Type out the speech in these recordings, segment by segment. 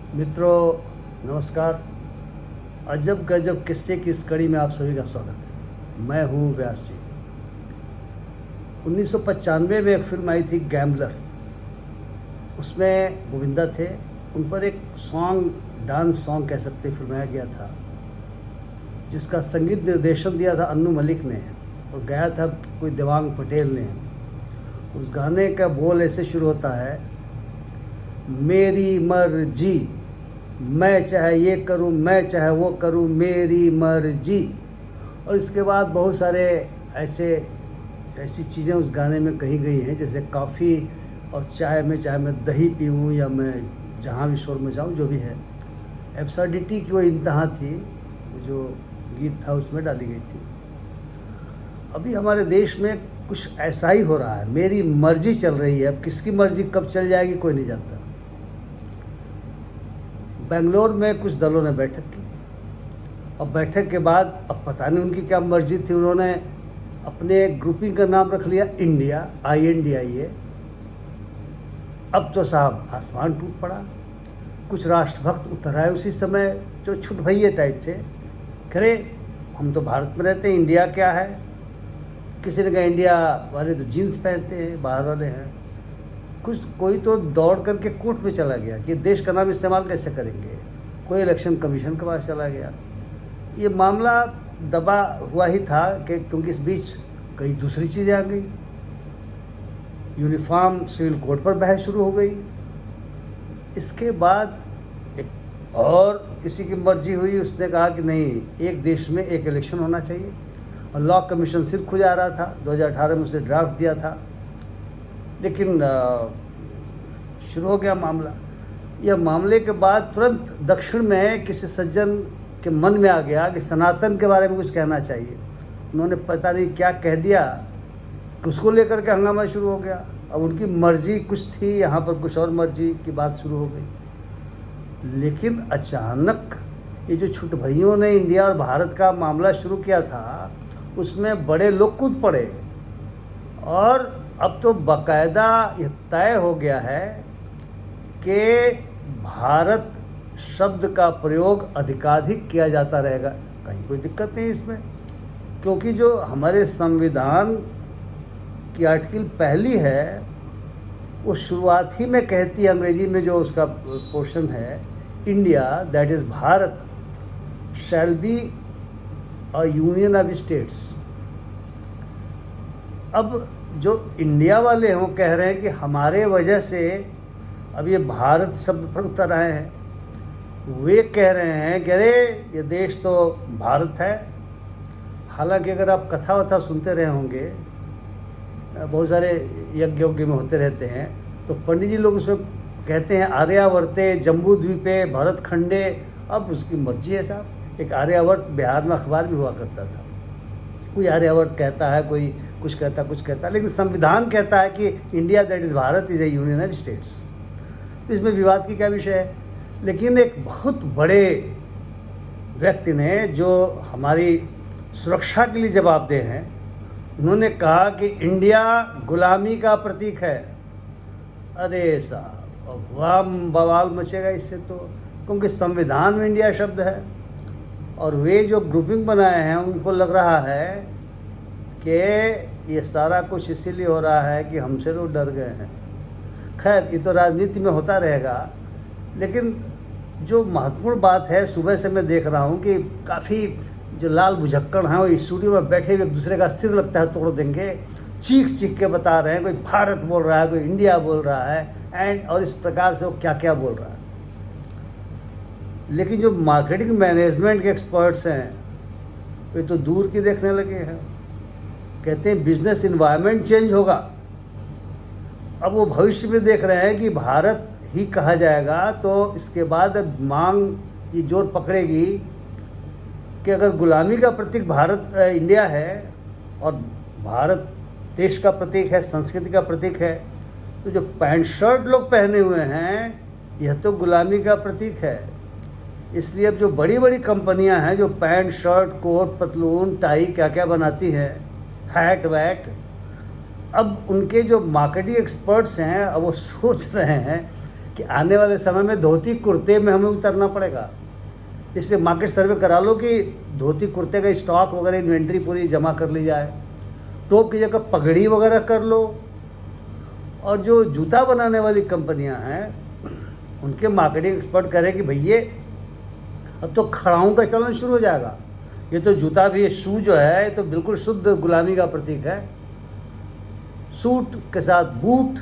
मित्रों नमस्कार। अजब गजब किस्से की इस कड़ी में आप सभी का स्वागत है। मैं हूँ व्यास जी। 1995 में एक फिल्म आई थी गैम्बलर। उसमें गोविंदा थे। उन पर एक सॉन्ग, डांस सॉन्ग कह सकते, फिल्माया गया था, जिसका संगीत निर्देशन दिया था अन्नू मलिक ने और गाया था कोई देवांग पटेल ने। उस गाने का बोल ऐसे शुरू होता है, मेरी मर्जी, मैं चाहे ये करूं, मैं चाहे वो करूं, मेरी मर्जी। और इसके बाद बहुत सारे ऐसी चीज़ें उस गाने में कही गई हैं, जैसे कॉफ़ी और चाय में, चाहे मैं दही पीऊँ या मैं जहाँ भी शोर में जाऊँ, जो भी है। एब्सर्डिटी की वो इंतहा थी, जो गीत था उसमें डाली गई थी। अभी हमारे देश में कुछ ऐसा ही हो रहा है, मेरी मर्जी चल रही है। अब किसकी मर्जी कब चल जाएगी कोई नहीं जानता। बेंगलोर में कुछ दलों ने बैठक की और बैठक के बाद अब पता नहीं उनकी क्या मर्जी थी, उन्होंने अपने ग्रुपिंग का नाम रख लिया इंडिया, INDIA। अब तो साहब आसमान टूट पड़ा। कुछ राष्ट्रभक्त उतर आए उसी समय, जो छुट भैये टाइप थे। खरे हम तो भारत में रहते हैं, इंडिया क्या है। किसी ने कहा इंडिया वाले तो जीन्स पहनते हैं, बाहर वाले हैं। कोई तो दौड़ करके कोर्ट में चला गया कि देश का नाम इस्तेमाल कैसे करेंगे। कोई इलेक्शन कमीशन के पास चला गया। ये मामला दबा हुआ ही था कि क्योंकि इस बीच कई दूसरी चीज़ें आ गई। यूनिफॉर्म सिविल कोड पर बहस शुरू हो गई। इसके बाद एक और किसी की मर्जी हुई, उसने कहा कि नहीं, एक देश में एक इलेक्शन होना चाहिए। और लॉ कमीशन सिर खुजा रहा था, 2018 में उसे ड्राफ्ट दिया था, लेकिन शुरू हो गया मामला। यह मामले के बाद तुरंत दक्षिण में किसी सज्जन के मन में आ गया कि सनातन के बारे में कुछ कहना चाहिए। उन्होंने पता नहीं क्या कह दिया कि उसको लेकर के हंगामा शुरू हो गया। अब उनकी मर्जी कुछ थी, यहाँ पर कुछ और मर्जी की बात शुरू हो गई। लेकिन अचानक ये जो छुट भइयों ने इंडिया और भारत का मामला शुरू किया था, उसमें बड़े लोग कूद पड़े और अब तो बाकायदा यह तय हो गया है कि भारत शब्द का प्रयोग अधिकाधिक किया जाता रहेगा। कहीं कोई दिक्कत नहीं इसमें, क्योंकि जो हमारे संविधान की आर्टिकल पहली है, वो शुरुआत ही में कहती है, अंग्रेजी में जो उसका पोर्शन है, India that is Bharat shall be a union of states. अब जो इंडिया वाले हैं वो कह रहे हैं कि हमारे वजह से अब ये भारत शब्द पर उतर आए हैं। वे कह रहे हैं कि अरे ये देश तो भारत है। हालांकि अगर आप कथा वथा सुनते रहे होंगे, बहुत सारे यज्ञ में होते रहते हैं, तो पंडित जी लोग उसमें कहते हैं आर्यावर्ते जम्बू द्वीपे भरत खंडे। अब उसकी मर्जी है साहब। एक आर्यावर्त बिहार में अखबार भी हुआ करता था। कोई आर्यावर्त कहता है, कोई कुछ कहता है, लेकिन संविधान कहता है कि India that is Bharat is A union of states. इसमें विवाद की क्या विषय है। लेकिन एक बहुत बड़े व्यक्ति ने, जो हमारी सुरक्षा के लिए जवाबदेह हैं, उन्होंने कहा कि इंडिया गुलामी का प्रतीक है। अरे साहब, वाह बवाल मचेगा इससे तो, क्योंकि संविधान में इंडिया शब्द है और वे जो ग्रुपिंग बनाए हैं उनको लग रहा है कि ये सारा कुछ इसीलिए हो रहा है कि हमसे लोग डर गए हैं। खैर, ये तो राजनीति में होता रहेगा, लेकिन जो महत्वपूर्ण बात है, सुबह से मैं देख रहा हूँ कि काफ़ी जो लाल बुझक्कड़ हैं वो स्टूडियो में बैठे हुए एक दूसरे का सिर लगता है तोड़ देंगे, चीख के बता रहे हैं। कोई भारत बोल रहा है, कोई इंडिया बोल रहा है, और इस प्रकार से वो क्या क्या बोल रहा है। लेकिन जो मार्केटिंग मैनेजमेंट के एक्सपर्ट्स हैं, वे तो दूर की देखने लगे हैं। कहते हैं बिजनेस इन्वायरमेंट चेंज होगा। अब वो भविष्य में देख रहे हैं कि भारत ही कहा जाएगा, तो इसके बाद मांग ये जोर पकड़ेगी कि अगर गुलामी का प्रतीक भारत इंडिया है और भारत देश का प्रतीक है, संस्कृति का प्रतीक है, तो जो पैंट शर्ट लोग पहने हुए हैं यह तो गुलामी का प्रतीक है। इसलिए अब जो बड़ी बड़ी कंपनियां हैं जो पैंट शर्ट कोट पतलून टाई क्या क्या बनाती हैं, हैट वैट, अब उनके जो मार्केटिंग एक्सपर्ट्स हैं अब वो सोच रहे हैं कि आने वाले समय में धोती कुर्ते में हमें उतरना पड़ेगा। इसलिए मार्केट सर्वे करा लो कि धोती कुर्ते का स्टॉक वगैरह इन्वेंट्री पूरी जमा कर ली जाए, टोप की जगह पगड़ी वगैरह कर लो। और जो जूता बनाने वाली कंपनियां हैं उनके मार्केटिंग एक्सपर्ट कह रहे हैं कि भैया अब तो खड़ाऊं का चलन शुरू हो जाएगा। ये तो जूता भी, शू जो है ये तो बिल्कुल शुद्ध गुलामी का प्रतीक है। सूट के साथ बूट,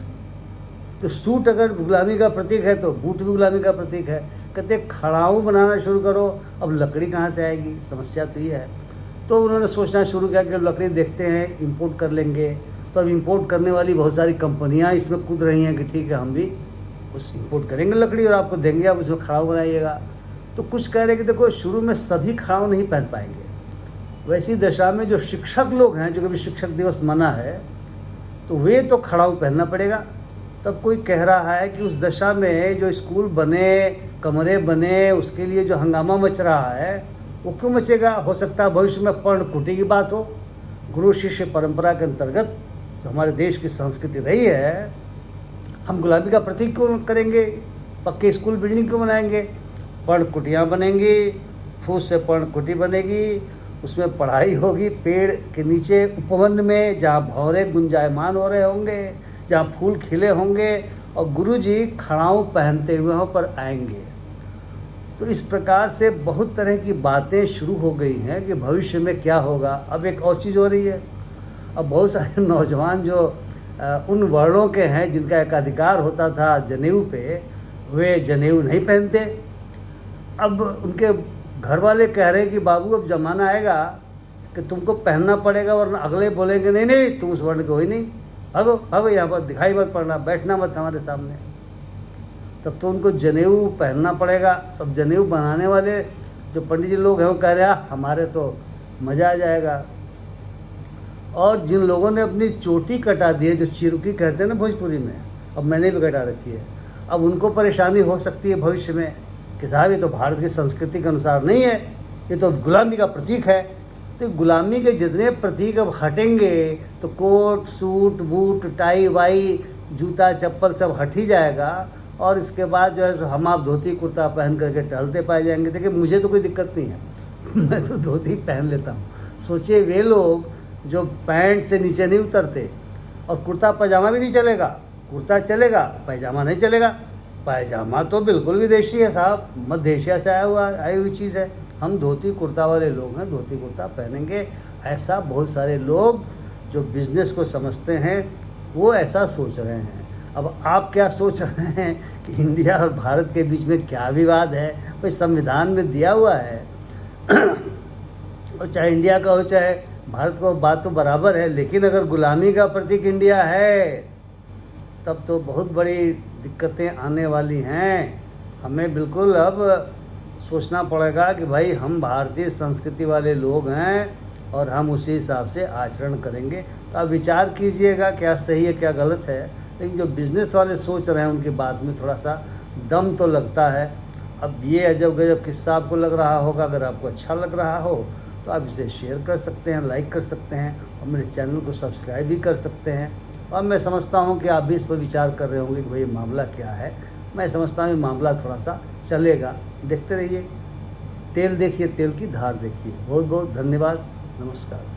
तो सूट अगर गुलामी का प्रतीक है तो बूट भी गुलामी का प्रतीक है। कहते खड़ाऊं बनाना शुरू करो। अब लकड़ी कहाँ से आएगी, समस्या तो ये है। तो उन्होंने सोचना शुरू किया कि लकड़ी देखते हैं इंपोर्ट कर लेंगे। तो अब इंपोर्ट करने वाली बहुत सारी कंपनियां इसमें कूद रही हैं कि ठीक है हम भी उस इंपोर्ट करेंगे लकड़ी और आपको देंगे, आप उसमें खड़ाऊं बनाइएगा। तो कुछ कह रहे हैं कि देखो शुरू में सभी खड़ाऊं नहीं पहन पाएंगे। वैसी दशा में जो शिक्षक लोग हैं, जो कभी शिक्षक दिवस मना है, तो वे तो खड़ाऊं पहनना पड़ेगा। तब कोई कह रहा है कि उस दशा में जो स्कूल बने, कमरे बने, उसके लिए जो हंगामा मच रहा है वो क्यों मचेगा। हो सकता है भविष्य में पर्णकुटी की बात हो। गुरु शिष्य परंपरा के अंतर्गत जो हमारे देश की संस्कृति रही है, हम गुलामी का प्रतीक क्यों करेंगे, पक्के स्कूल बिल्डिंग क्यों बनाएंगे, पर्णकुटियाँ बनेंगी, फूस से पर्णकुटी बनेगी, उसमें पढ़ाई होगी पेड़ के नीचे उपवन में, जहाँ भंवरे गुंजायमान हो रहे होंगे, जहाँ फूल खिले होंगे और गुरुजी खड़ाऊं पहनते हुए वहाँ पर आएंगे। तो इस प्रकार से बहुत तरह की बातें शुरू हो गई हैं कि भविष्य में क्या होगा। अब एक और चीज़ हो रही है, अब बहुत सारे नौजवान जो उन वर्णों के हैं जिनका एक अधिकार होता था जनेऊ पे, वे जनेऊ नहीं पहनते। अब उनके घर वाले कह रहे हैं कि बाबू अब ज़माना आएगा कि तुमको पहनना पड़ेगा, वरना अगले बोलेंगे नहीं नहीं तुम उस वर्ण के हो ही नहीं, भागो भागो यहाँ पर, दिखाई मत पड़ना, बैठना मत हमारे सामने। तब तो उनको जनेऊ पहनना पड़ेगा। अब जनेऊ बनाने वाले जो पंडित जी लोग हैं वो कह रहे हैं हमारे तो मज़ा आ जाएगा। और जिन लोगों ने अपनी चोटी कटा दी है, जो चिरुकी कहते हैं ना भोजपुरी में, अब मैंने भी कटा रखी है, अब उनको परेशानी हो सकती है भविष्य में कि साहब ये तो भारत की संस्कृति के अनुसार नहीं है, ये तो गुलामी का प्रतीक है। तो गुलामी के जितने प्रतीक अब हटेंगे तो कोट सूट बूट टाई वाई जूता चप्पल सब हट ही जाएगा। और इसके बाद जो है हम आप धोती कुर्ता पहन करके टहलते पाए जाएंगे। देखिए मुझे तो कोई दिक्कत नहीं है मैं तो धोती पहन लेता हूँ। सोचिए वे लोग जो पैंट से नीचे नहीं उतरते, और कुर्ता पैजामा भी नहीं चलेगा, कुर्ता चलेगा पैजामा नहीं चलेगा। पैजामा तो बिल्कुल विदेशी है साहब, मध्य एशिया से आई हुई चीज़ है। हम धोती कुर्ता वाले लोग हैं, धोती कुर्ता पहनेंगे। ऐसा बहुत सारे लोग जो बिजनेस को समझते हैं वो ऐसा सोच रहे हैं। अब आप क्या सोच रहे हैं कि इंडिया और भारत के बीच में क्या विवाद है? भाई संविधान में दिया हुआ है और चाहे इंडिया का हो चाहे भारत का, बात तो बराबर है। लेकिन अगर गुलामी का प्रतीक इंडिया है तब तो बहुत बड़ी दिक्कतें आने वाली हैं। हमें बिल्कुल अब सोचना पड़ेगा कि भाई हम भारतीय संस्कृति वाले लोग हैं और हम उसी हिसाब से आचरण करेंगे। तो आप विचार कीजिएगा क्या सही है क्या गलत है। लेकिन जो बिज़नेस वाले सोच रहे हैं उनकी बात में थोड़ा सा दम तो लगता है। अब ये अजब गजब किस्सा आपको लग रहा होगा, अगर आपको अच्छा लग रहा हो तो आप इसे शेयर कर सकते हैं, लाइक कर सकते हैं और मेरे चैनल को सब्सक्राइब भी कर सकते हैं। और मैं समझता हूँ कि आप भी इस पर विचार कर रहे होंगे कि भाई मामला क्या है। मैं समझता हूँ मामला थोड़ा सा चलेगा, देखते रहिए। तेल देखिए, तेल की धार देखिए। बहुत बहुत धन्यवाद, नमस्कार।